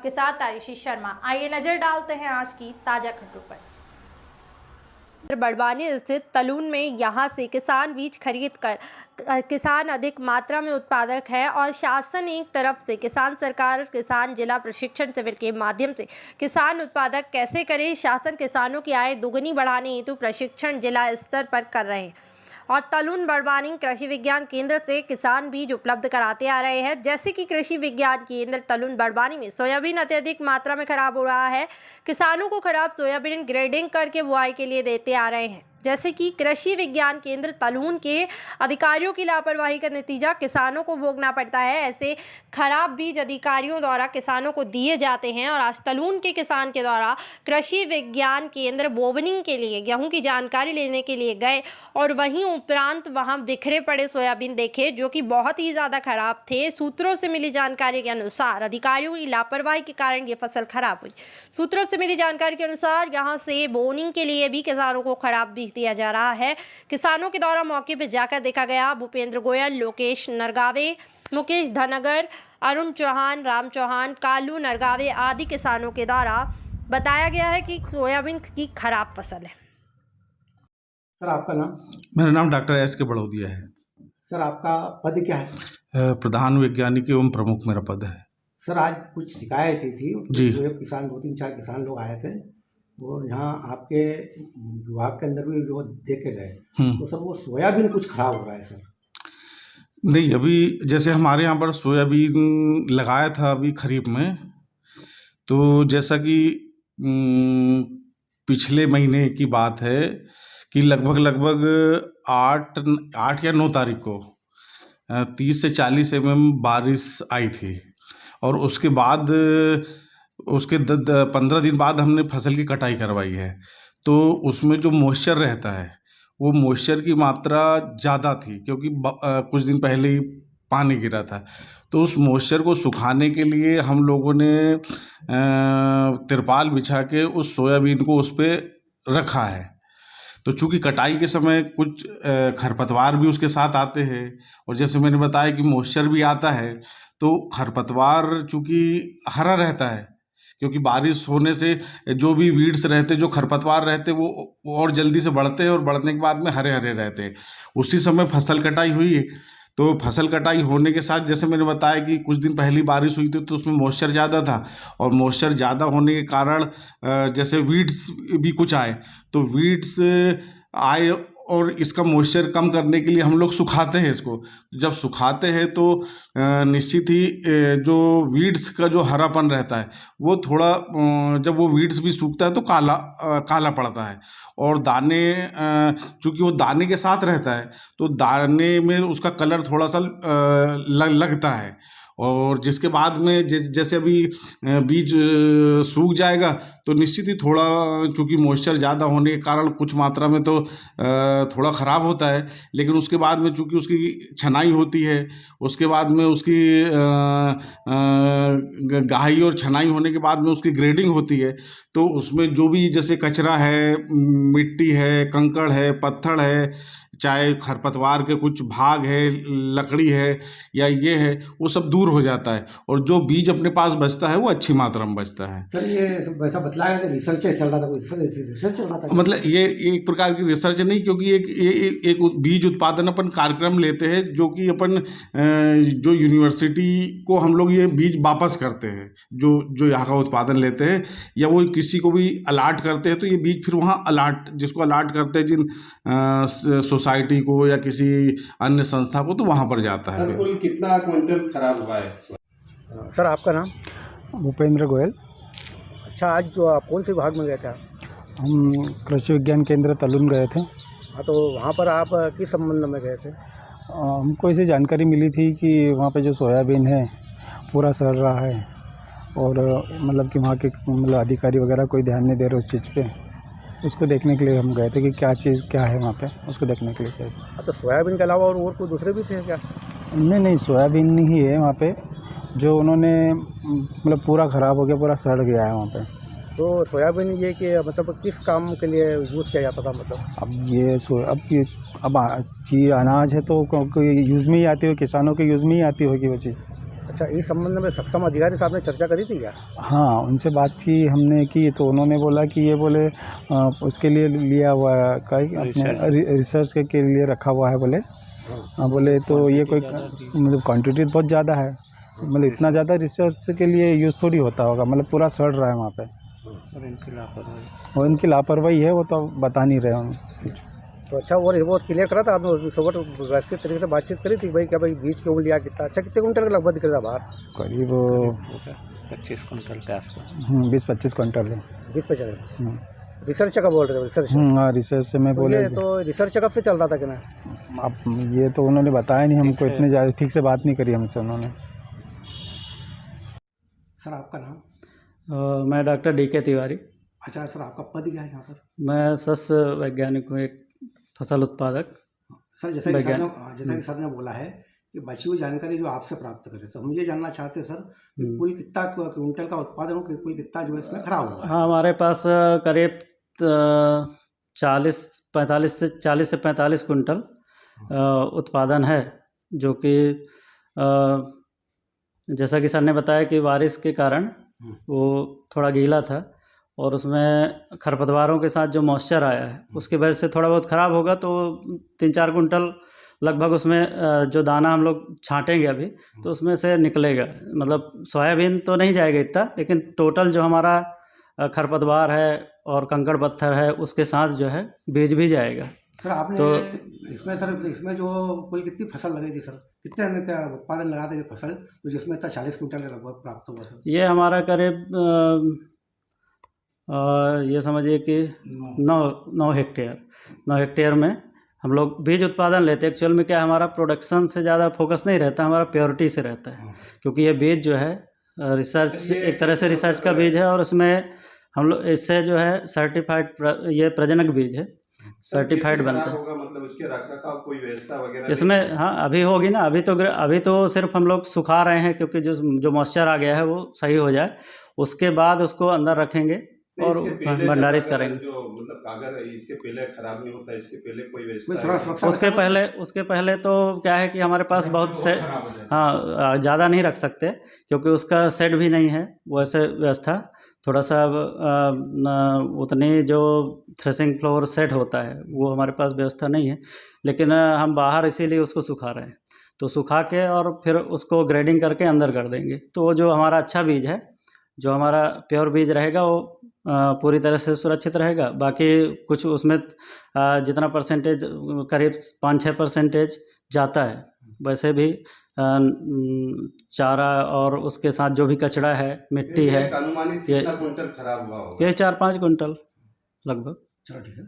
आपके साथ आयुषी शर्मा। आइए नजर डालते हैं आज की ताजा खबरों पर। बड़वानी स्थित तलून में यहां से किसान बीज खरीद कर किसान अधिक मात्रा में उत्पादक है और शासन एक तरफ से किसान सरकार किसान जिला प्रशिक्षण शिविर के माध्यम से किसान उत्पादक कैसे करे, शासन किसानों की आय दोगुनी बढ़ाने हेतु प्रशिक्षण जिला स्तर पर कर रहे हैं और तलून बड़वानी कृषि विज्ञान केंद्र से किसान बीज उपलब्ध कराते आ रहे हैं। जैसे कि कृषि विज्ञान केंद्र तलून बड़वानी में सोयाबीन अत्यधिक मात्रा में खराब हो रहा है, किसानों को खराब सोयाबीन ग्रेडिंग करके बुआई के लिए देते आ रहे हैं। जैसे कि कृषि विज्ञान केंद्र तलून के अधिकारियों की लापरवाही का नतीजा किसानों को भोगना पड़ता है। ऐसे खराब बीज अधिकारियों द्वारा किसानों को दिए जाते हैं और आज तलून के किसान के द्वारा कृषि विज्ञान केंद्र बोवनिंग के लिए गेहूं की जानकारी लेने के लिए गए और वहीं उपरांत वहां बिखरे पड़े सोयाबीन देखे जो कि बहुत ही ज्यादा खराब थे। सूत्रों से मिली जानकारी के अनुसार अधिकारियों की लापरवाही के कारण ये फसल खराब हुई। सूत्रों से मिली जानकारी के अनुसार यहां से बोनिंग के लिए भी किसानों को खराब बीज दिया जा रहा है। किसानों के द्वारा मौके पर जाकर देखा गया। भूपेंद्र गोयल, लोकेश नरगावे, मुकेश धनगर, अरुण चौहान, राम चौहान, कालू नरगावे आदि किसानों के द्वारा बताया गया है कि सोयाबीन की खराब फसल है। सर आपका नाम? मेरा नाम डॉक्टर एस.के. बड़ौदिया है। सर आपका पद क्या है? प्रधान वैज्ञानिक एवं प्रमुख मेरा पद है। सर आज कुछ शिकायतें थी जी। जो किसान 2-3-4 किसान लोग आए थे और यहाँ आपके विभाग के अंदर भी जो देख के गए तो सर वो सोयाबीन कुछ खराब हो रहा है सर। नहीं, अभी जैसे हमारे यहाँ पर सोयाबीन लगाया था अभी खरीफ में, तो जैसा कि पिछले महीने की बात है कि लगभग 8 या 9 तारीख को 30 से 40 mm बारिश आई थी और उसके बाद उसके 15 दिन बाद हमने फसल की कटाई करवाई है। तो उसमें जो मॉइस्चर रहता है वो मॉइस्चर की मात्रा ज़्यादा थी क्योंकि कुछ दिन पहले ही पानी गिरा था। तो उस मॉइस्चर को सुखाने के लिए हम लोगों ने तिरपाल बिछा के उस सोयाबीन को उस पर रखा है। तो चूँकि कटाई के समय कुछ खरपतवार भी उसके साथ आते हैं और जैसे मैंने बताया कि मॉइस्चर भी आता है, तो खरपतवार चूँकि हरा रहता है क्योंकि बारिश होने से जो भी वीड्स रहते, जो खरपतवार रहते, वो और जल्दी से बढ़ते हैं और बढ़ने के बाद में हरे हरे रहते हैं। उसी समय फसल कटाई हुई है, तो फसल कटाई होने के साथ जैसे मैंने बताया कि कुछ दिन पहली बारिश हुई थी तो उसमें मॉइस्चर ज़्यादा था और मॉइस्चर ज़्यादा होने के कारण जैसे वीड्स भी कुछ आए, तो वीड्स आए और इसका मॉइस्चर कम करने के लिए हम लोग सुखाते हैं इसको। जब सुखाते हैं तो निश्चित ही जो वीड्स का जो हरापन रहता है वो थोड़ा जब वो वीड्स भी सूखता है तो काला पड़ता है और दाने चूँकि वो दाने के साथ रहता है तो दाने में उसका कलर थोड़ा सा लगता है और जिसके बाद में जैसे अभी बीज सूख जाएगा तो निश्चित ही थोड़ा चूँकि मॉइस्चर ज़्यादा होने के कारण कुछ मात्रा में तो थोड़ा ख़राब होता है, लेकिन उसके बाद में चूँकि उसकी छनाई होती है, उसके बाद में उसकी गाही और छनाई होने के बाद में उसकी ग्रेडिंग होती है, तो उसमें जो भी जैसे कचरा है, मिट्टी है, कंकड़ है, पत्थर है, चाहे खरपतवार के कुछ भाग है, लकड़ी है या ये है, वो सब दूर हो जाता है और जो बीज अपने पास बचता है वो अच्छी मात्रा में बचता है। सर ये वैसा बतलाया कि रिसर्च चल रहा था, कोई रिसर्च चल रहा था? मतलब ये एक प्रकार की रिसर्च नहीं, क्योंकि एक बीज उत्पादन अपन कार्यक्रम लेते हैं जो कि अपन जो यूनिवर्सिटी को हम लोग ये बीज वापस करते हैं, जो यहाँ का उत्पादन लेते हैं या वो किसी को भी अलाट करते हैं, तो ये बीज फिर वहाँ जिसको अलाट करते हैं जिन सोसाइटी को या किसी अन्य संस्था को, तो वहाँ पर जाता है। सर कुल कितना क्विंटल खराब हुआ है? सर आपका नाम? भूपेंद्र गोयल। अच्छा, आज जो आप कौन से विभाग में गए थे? हम कृषि विज्ञान केंद्र तलून गए थे। हाँ, तो वहाँ पर आप किस संबंध में गए थे? हमको ऐसी जानकारी मिली थी कि वहाँ पे जो सोयाबीन है पूरा सड़ रहा है और मतलब कि वहाँ के मतलब अधिकारी वगैरह कोई ध्यान नहीं दे रहे उस चीज़ पे। उसको देखने के लिए हम गए थे कि क्या है वहाँ पे, उसको देखने के लिए गए थे। तो सोयाबीन के अलावा और कोई दूसरे भी थे क्या? नहीं, सोयाबीन ही है वहाँ पे जो उन्होंने मतलब पूरा ख़राब हो गया, पूरा सड़ गया है वहाँ पे। तो सोयाबीन ये कि मतलब किस काम के लिए यूज़ किया जाता था? मतलब अब चीज़ अनाज है तो कोई यूज़ में ही आती हो, किसानों के यूज़ में ही आती होगी वो चीज़। अच्छा, इस संबंध में सक्षम अधिकारी साहब ने चर्चा करी थी क्या? हाँ, उनसे बात की हमने की तो उन्होंने बोला कि ये बोले उसके लिए लिया हुआ है कहीं अपने रिसर्च के लिए रखा हुआ है बोले। हाँ बोले तो ये कोई मतलब क्वांटिटी बहुत ज़्यादा है, मतलब इतना ज़्यादा रिसर्च के लिए यूज़ थोड़ी होता होगा, मतलब पूरा सड़ रहा है वहाँ पे। और इनकी लापरवाही है, वो तो बता नहीं रहे हम। तो अच्छा, वो क्लियर करा था आपने उसको व्यवस्थित तरीके से बातचीत करी थी भाई क्या भाई बीज क्यों लिया कितना? अच्छा, कितने कुंटल का लगभग दिख रहा था बाहर? करीब 25 कुंटल के आसपास। 20-25 कुंटल है। 20-25 रिसर्च का बोल रहे हो? रिसर्च? हाँ, रिसर्च से मैं बोले तो रिसर्च कब से चल रहा था कि ना? अब ये तो उन्होंने बताया नहीं हमको, इतने ज़्यादा ठीक से बात नहीं करी हमसे उन्होंने। सर आपका नाम? मैं डॉक्टर DK तिवारी। अच्छा सर, आपका पद क्या है यहाँ पर? मैं सस्य वैज्ञानिक हूँ, एक फसल उत्पादक। सर जैसा कि सर ने बोला है कि बची हुई जानकारी जो आपसे प्राप्त करें, तो हम ये जानना चाहते हैं सर कि कुल कितना क्विंटल का उत्पादन हो, कुल कितना जो है इसमें खराब हुआ है? हाँ, हमारे पास करीब 40 से 45 कुंटल उत्पादन है, जो कि जैसा कि सर ने बताया कि बारिश के कारण वो थोड़ा गीला था और उसमें खरपतवारों के साथ जो मॉइस्चर आया है उसकी वजह से थोड़ा बहुत ख़राब होगा, तो 3-4 कुंटल लगभग उसमें जो दाना हम लोग छांटेंगे अभी तो उसमें से निकलेगा। मतलब सोयाबीन तो नहीं जाएगा इतना, लेकिन टोटल जो हमारा खरपतवार है और कंकड़ पत्थर है उसके साथ जो है बीज भी जाएगा। सर आपने तो इसमें जो कुल कितनी फसल लगी थी सर? कितने का उत्पादन लगा था फसल तो जिसमें इतना 40 कुंटल लगभग प्राप्त हुआ सर? ये हमारा करीब ये समझिए कि 9 हेक्टेयर में हम लोग बीज उत्पादन लेते हैं। एक्चुअल में क्या हमारा प्रोडक्शन से ज़्यादा फोकस नहीं रहता, हमारा प्योरिटी से रहता है, क्योंकि ये बीज जो है रिसर्च एक तरह से रिसर्च का बीज है और इसमें हम लोग इससे जो है सर्टिफाइड ये प्रजनक बीज है, सर्टिफाइड बनता है। मतलब इसके रखरखाव कोई व्यवस्था वगैरह इसमें हाँ अभी होगी ना, अभी तो सिर्फ हम लोग सुखा रहे हैं क्योंकि जो मॉइस्चर आ गया है वो सही हो जाए, उसके बाद उसको अंदर रखेंगे और भंडारित करेंगे। जो मतलब अगर इसके पहले खराब नहीं होता, इसके पहले कोई व्यवस्था उसके पहले तो क्या है कि हमारे पास बहुत से हाँ ज़्यादा नहीं रख सकते क्योंकि उसका सेट भी नहीं है वैसे व्यवस्था, थोड़ा सा उतनी जो थ्रेसिंग फ्लोर सेट होता है वो हमारे पास व्यवस्था नहीं है, लेकिन हम बाहर इसीलिए उसको सुखा रहे हैं। तो सुखा के और फिर उसको ग्रेडिंग करके अंदर कर देंगे, तो वो जो हमारा अच्छा बीज है, जो हमारा प्योर बीज रहेगा वो पूरी तरह से सुरक्षित रहेगा। बाकी कुछ उसमें जितना परसेंटेज करीब 5-6% जाता है, वैसे भी चारा और उसके साथ जो भी कचरा है, मिट्टी है, अनुमानित कितना कुंटल खराब हुआ होगा? ये 4-5 कुंटल लगभग। चलो ठीक है।